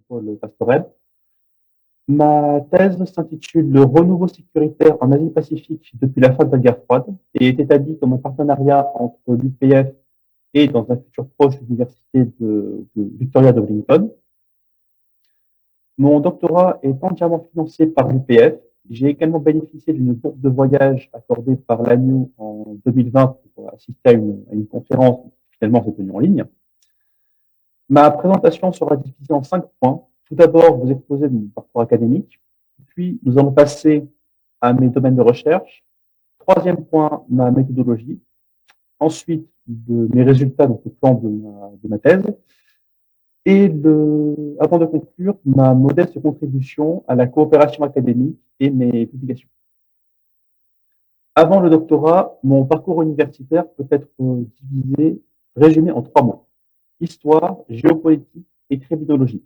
Paul Pastorel. Ma thèse s'intitule Le renouveau sécuritaire en Asie-Pacifique depuis la fin de la guerre froide et est établie comme un partenariat entre l'UPF et, dans un futur proche, l'université de Victoria de Wellington. Mon doctorat est entièrement financé par l'UPF. J'ai également bénéficié d'une bourse de voyage accordée par l'ANU en 2020 pour assister à une conférence qui finalement s'est tenue en ligne. Ma présentation sera divisée en 5 points. Tout d'abord, vous exposer mon parcours académique. Puis, nous allons passer à mes domaines de recherche. Troisième point, ma méthodologie. Ensuite, mes résultats, donc le plan de ma thèse. Et avant de conclure, ma modeste contribution à la coopération académique et mes publications. Avant le doctorat, mon parcours universitaire peut être résumé en 3 mots. Histoire, géopolitique et criminologie.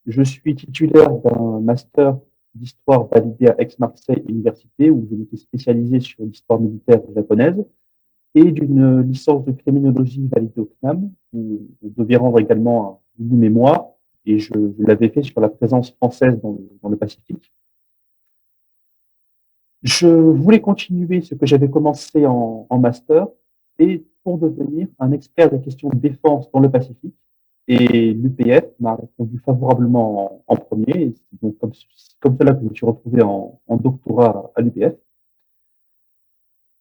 Je suis titulaire d'un master d'histoire validé à Aix-Marseille Université, où je m'étais spécialisé sur l'histoire militaire japonaise, et d'une licence de criminologie validée au CNAM, où je devais rendre également une mémoire, et je l'avais fait sur la présence française dans le Pacifique. Je voulais continuer ce que j'avais commencé en master, et pour devenir un expert des questions de défense dans le Pacifique. Et l'UPF m'a répondu favorablement en premier. Et c'est donc comme cela que je me suis retrouvé en doctorat à l'UPF.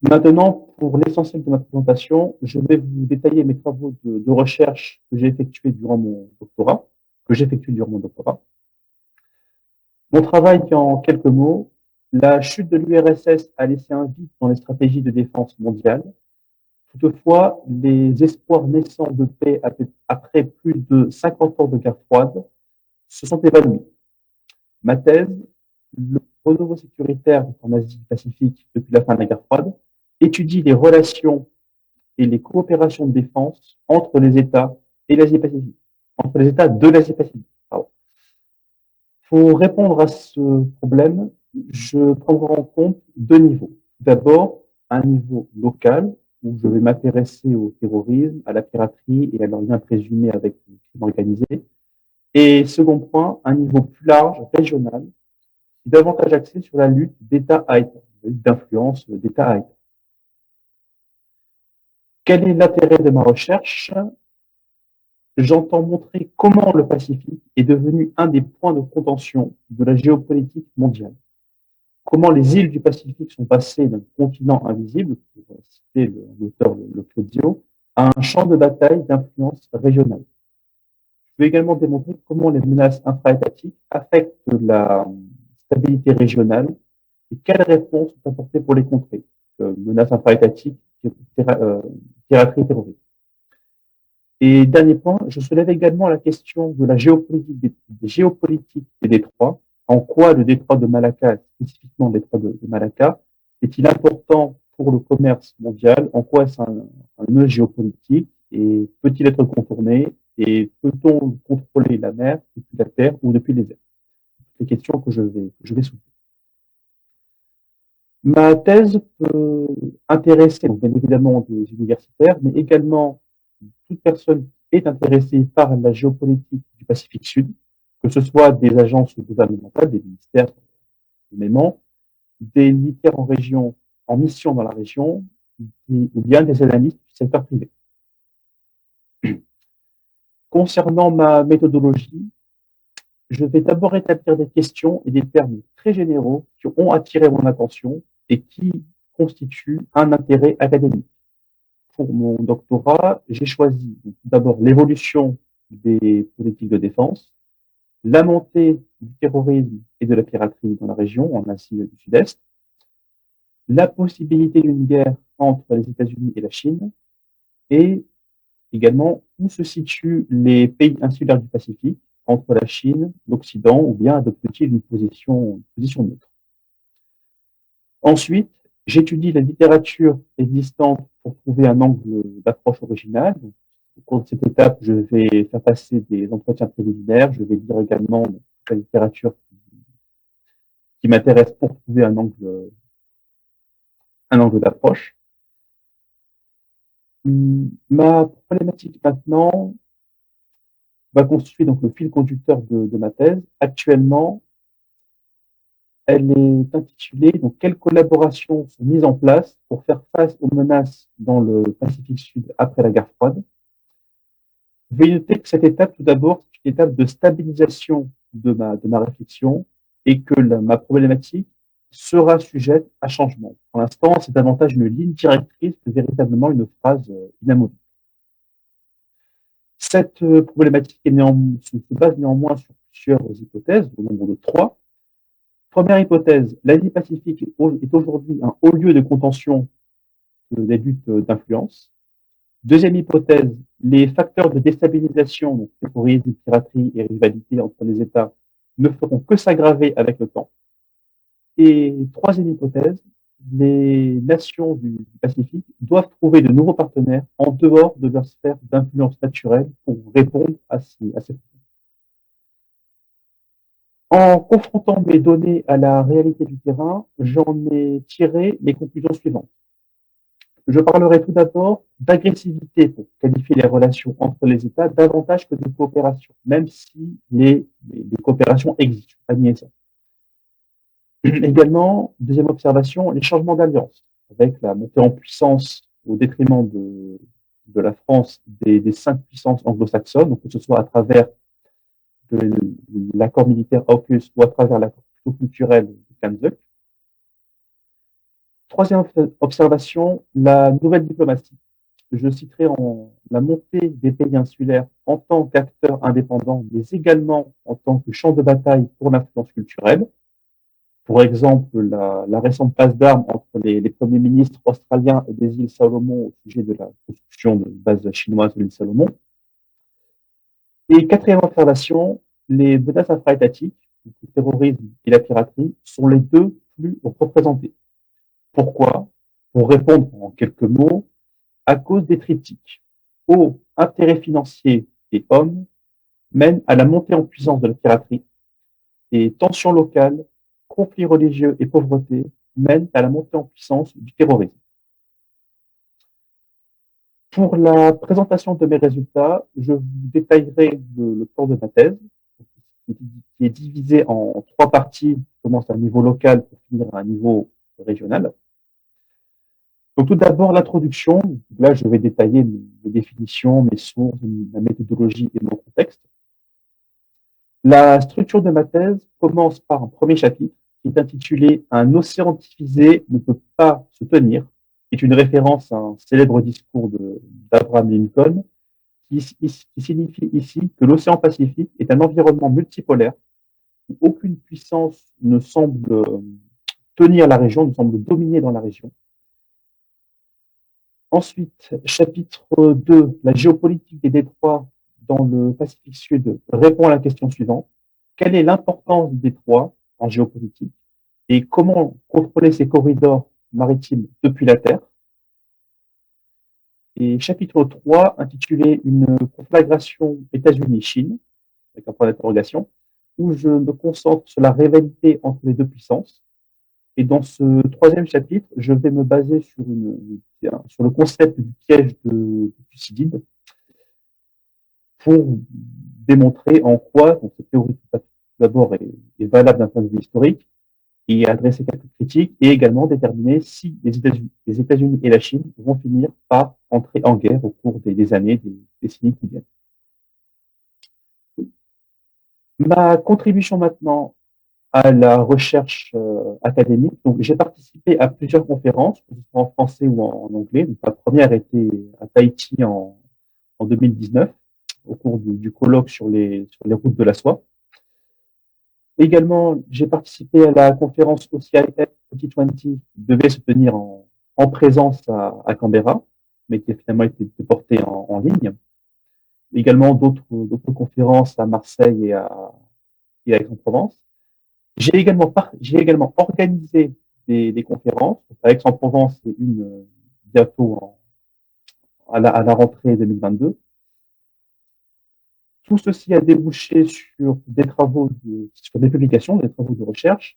Maintenant, pour l'essentiel de ma présentation, je vais vous détailler mes travaux de recherche que j'ai effectués durant mon doctorat, Mon travail en quelques mots, la chute de l'URSS a laissé un vide dans les stratégies de défense mondiale. Toutefois, les espoirs naissants de paix après plus de 50 ans de guerre froide se sont évanouis. Ma thèse, le renouveau sécuritaire en Asie-Pacifique depuis la fin de la guerre froide, étudie les relations et les coopérations de défense entre les États et l'Asie-Pacifique, entre les États de l'Asie-Pacifique. Pour répondre à ce problème, je prendrai en compte 2 niveaux. D'abord, un niveau local, où je vais m'intéresser au terrorisme, à la piraterie et à leurs liens présumés avec le crime organisé. Et second point, un niveau plus large, régional, davantage axé sur la lutte d'État à État, la lutte d'influence d'État à État. Quel est l'intérêt de ma recherche? J'entends montrer comment le Pacifique est devenu un des points de contention de la géopolitique mondiale. Comment les îles du Pacifique sont passées d'un continent invisible, pour citer l'auteur Le Claudio, à un champ de bataille d'influence régionale. Je vais également démontrer comment les menaces infra-étatiques affectent la stabilité régionale et quelles réponses sont apportées pour les contrer. Menaces infra-étatiques, piraterie et terrorisme. Et dernier point, je soulève également la question de la géopolitique des détroits. En quoi le détroit de Malacca, spécifiquement le détroit de Malacca, est-il important pour le commerce mondial? En quoi est-ce un nœud géopolitique? Et peut-il être contourné? Et peut-on contrôler la mer depuis la terre ou depuis les airs? C'est des questions que je vais soulever. Ma thèse peut intéresser, donc, bien évidemment, des universitaires, mais également toute personne qui est intéressée par la géopolitique du Pacifique Sud, que ce soit des agences gouvernementales, des ministères, nommément, des militaires en région, en mission dans la région, ou bien des analystes du secteur privé. Concernant ma méthodologie, je vais d'abord établir des questions et des termes très généraux qui ont attiré mon attention et qui constituent un intérêt académique. Pour mon doctorat, j'ai choisi d'abord l'évolution des politiques de défense, la montée du terrorisme et de la piraterie dans la région, en Asie du Sud-Est, la possibilité d'une guerre entre les États-Unis et la Chine, et également où se situent les pays insulaires du Pacifique, entre la Chine, l'Occident, ou bien adoptent-ils une position neutre. Ensuite, j'étudie la littérature existante pour trouver un angle d'approche original. Donc, au cours de cette étape, je vais faire passer des entretiens préliminaires. Je vais lire également la littérature qui m'intéresse pour trouver un angle d'approche. Ma problématique maintenant, va constituer donc le fil conducteur de ma thèse. Actuellement, elle est intitulée donc quelles collaborations sont mises en place pour faire face aux menaces dans le Pacifique Sud après la guerre froide. Veuillez noter que cette étape, tout d'abord, c'est une étape de stabilisation de ma réflexion et que ma problématique sera sujette à changement. Pour l'instant, c'est davantage une ligne directrice que véritablement une phrase inamovible. Cette problématique se base néanmoins sur plusieurs hypothèses, au nombre de 3. Première hypothèse, l'Asie-Pacifique est aujourd'hui un haut lieu de contention des luttes d'influence. Deuxième hypothèse, les facteurs de déstabilisation, donc terrorisme, piraterie et rivalité entre les États, ne feront que s'aggraver avec le temps. Et troisième hypothèse, les nations du Pacifique doivent trouver de nouveaux partenaires en dehors de leur sphère d'influence naturelle pour répondre à ces problèmes. En confrontant mes données à la réalité du terrain, j'en ai tiré les conclusions suivantes. Je parlerai tout d'abord d'agressivité pour qualifier les relations entre les États davantage que de coopération, même si les coopérations existent. Je ne vais pas nier ça. Également, deuxième observation, les changements d'alliance, avec la montée en puissance au détriment de la France des 5 puissances anglo-saxonnes, donc que ce soit à travers l'accord militaire AUKUS ou à travers l'accord culturel de Kamzuk. Troisième observation, la nouvelle diplomatie. Je citerai la montée des pays insulaires en tant qu'acteurs indépendants, mais également en tant que champ de bataille pour l'influence culturelle. Pour exemple, la récente passe d'armes entre les premiers ministres australiens et des îles Salomon au sujet de la construction de bases chinoises de l'île Salomon. Et quatrième observation, les menaces infra-étatiques, le terrorisme et la piraterie, sont les deux plus représentés. Pourquoi? Pour répondre en quelques mots, à cause des triptyques. Eau, intérêts financiers et hommes mènent à la montée en puissance de la piraterie et tensions locales, conflits religieux et pauvreté mènent à la montée en puissance du terrorisme. Pour la présentation de mes résultats, je vous détaillerai le plan de ma thèse, qui est divisé en 3 parties, qui commence à un niveau local pour finir à un niveau régional. Donc, tout d'abord, l'introduction. Là, je vais détailler mes définitions, mes sources, ma méthodologie et mon contexte. La structure de ma thèse commence par un premier chapitre qui est intitulé Un océan divisé ne peut pas se tenir, qui est une référence à un célèbre discours d'Abraham Lincoln, qui signifie ici que l'océan Pacifique est un environnement multipolaire où aucune puissance ne semble tenir la région, ne semble dominer dans la région. Ensuite, chapitre 2, la géopolitique des détroits dans le Pacifique Sud répond à la question suivante. Quelle est l'importance des détroits en géopolitique et comment contrôler ces corridors maritimes depuis la Terre? Et chapitre 3, intitulé Une conflagration États-Unis-Chine, avec un point d'interrogation, où je me concentre sur la rivalité entre les deux puissances. Et dans ce troisième chapitre, je vais me baser sur le concept du piège de Thucydide pour démontrer en quoi cette théorie d'abord est valable d'un point de vue historique et adresser quelques critiques et également déterminer si les États-Unis et la Chine vont finir par entrer en guerre au cours des années, des décennies qui viennent. Ma contribution maintenant à la recherche académique. Donc, j'ai participé à plusieurs conférences, que ce soit en français ou en anglais. Donc, la première était à Tahiti en 2019, au cours du colloque sur les routes de la soie. Également, j'ai participé à la conférence OCIF 2020 qui devait se tenir en présence à Canberra, mais qui a finalement été portée en ligne. Également d'autres conférences à Marseille et à Aix-en-Provence. J'ai également organisé des conférences à Aix-en-Provence et une bientôt à la rentrée 2022. Tout ceci a débouché sur sur des publications, des travaux de recherche.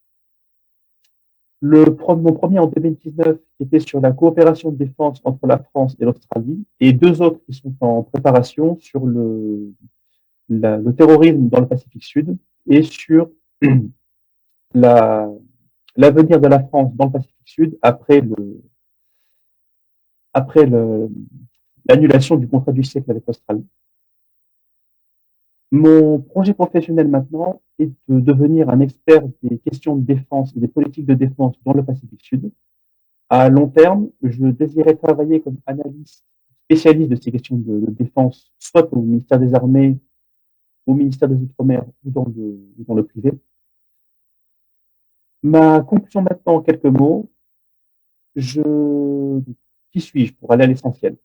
Mon premier en 2019 était sur la coopération de défense entre la France et l'Australie et 2 autres qui sont en préparation sur le terrorisme dans le Pacifique Sud et sur l'avenir de la France dans le Pacifique Sud après l'annulation du contrat du siècle avec l'Australie. Mon projet professionnel maintenant est de devenir un expert des questions de défense et des politiques de défense dans le Pacifique Sud. À long terme, je désirais travailler comme analyste spécialiste de ces questions de défense, soit au ministère des Armées, au ministère des Outre-mer ou dans le privé. Ma conclusion maintenant en quelques mots, qui suis-je pour aller à l'essentiel?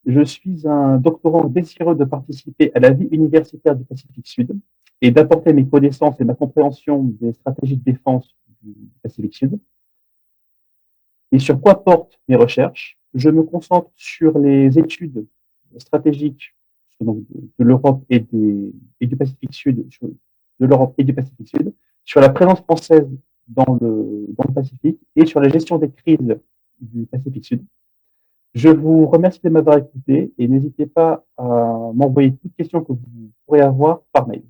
Je suis un doctorant désireux de participer à la vie universitaire du Pacifique Sud et d'apporter mes connaissances et ma compréhension des stratégies de défense du Pacifique Sud. Et sur quoi portent mes recherches? Je me concentre sur les études stratégiques de l'Europe et du Pacifique Sud, de l'Europe et du Pacifique Sud, sur la présence française dans le Pacifique et sur la gestion des crises du Pacifique Sud. Je vous remercie de m'avoir écouté et n'hésitez pas à m'envoyer toutes questions que vous pourrez avoir par mail.